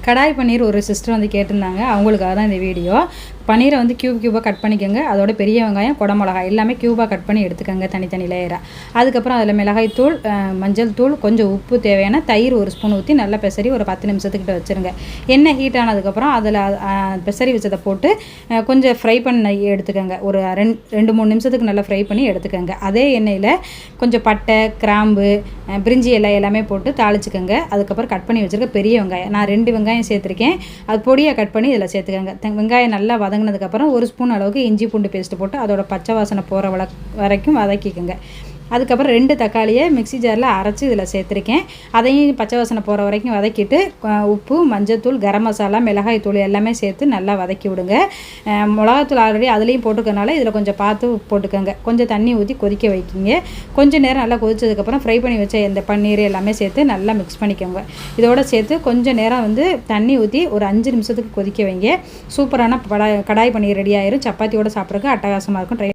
கடாய் பன்னீர் ஒரு சிஸ்டர் வந்து கேட்டிருந்தாங்க, அவங்களுக்காக தான் இந்த வீடியோ. பன்னீரை வந்து க்யூபாக கட் பண்ணிக்கோங்க. அதோட பெரிய வெங்காயம், குடமிளகாய் எல்லாமே க்யூபாக கட் பண்ணி எடுத்துக்கோங்க தனித்தனி லேயராக. அதுக்கப்புறம் அதில் மிளகாய் தூள், மஞ்சள் தூள், கொஞ்சம் உப்பு தேவையான, தயிர் ஒரு ஸ்பூன் ஊற்றி நல்லா பெசரி ஒரு 10 நிமிஷத்துக்கிட்ட வச்சுருங்க. எண்ணெய் ஹீட் ஆனதுக்கப்புறம் அதில் பெசரி வச்சதை போட்டு கொஞ்சம் ஃப்ரை பண்ணி எடுத்துக்கோங்க. ஒரு 2-3 நிமிஷத்துக்கு நல்லா ஃப்ரை பண்ணி எடுத்துக்கோங்க. அதே எண்ணெயில் கொஞ்சம் பட்டை, கிராம்பு, பிரிஞ்சி இலை எல்லாமே போட்டு தாளிச்சுக்கோங்க. அதுக்கப்புறம் கட் பண்ணி வச்சுருக்க பெரிய வெங்காயம், நான் 2 வெங்காயம் சேர்த்துருக்கேன், அது பொடியாக கட் பண்ணி இதில் சேர்த்துக்கோங்க. வெங்காயம் நல்லா வதங்கினதுக்கப்புறம் 1 ஸ்பூன் அளவுக்கு இஞ்சி பூண்டு பேஸ்ட்டு போட்டு அதோட பச்சை வாசனை போகிற வரைக்கும் வதக்கிக்கோங்க. அதுக்கப்புறம் 2 தக்காளியை மிக்ஸி ஜாரில் அரைச்சி இதில் சேர்த்துருக்கேன். அதையும் பச்சை வாசனை போகிற வரைக்கும் வதக்கிட்டு உப்பு, மஞ்சத்தூள், கரம் மசாலா, மிளகாய் தூள் எல்லாமே சேர்த்து நல்லா வதக்கி விடுங்க. மிளகாத்தூள் ஆல்ரெடி அதுலேயும் போட்டுக்கனால இதில் கொஞ்சம் பார்த்து போட்டுக்கோங்க. கொஞ்சம் தண்ணி ஊற்றி கொதிக்க வைக்கிங்க. கொஞ்சம் நேரம் நல்லா கொதிச்சதுக்கப்புறம் ஃப்ரை பண்ணி வச்ச இந்த பன்னீர் எல்லாமே சேர்த்து நல்லா மிக்ஸ் பண்ணிக்கோங்க. இதோட சேர்த்து கொஞ்சம் நேரம் வந்து தண்ணி ஊற்றி ஒரு 5 நிமிஷத்துக்கு கொதிக்க வைங்க. சூப்பரான கடாய் பன்னீர் ரெடி ஆயிரும். சப்பாத்தியோடு சாப்பிட்றதுக்கு அட்டகாசமாக இருக்கும்.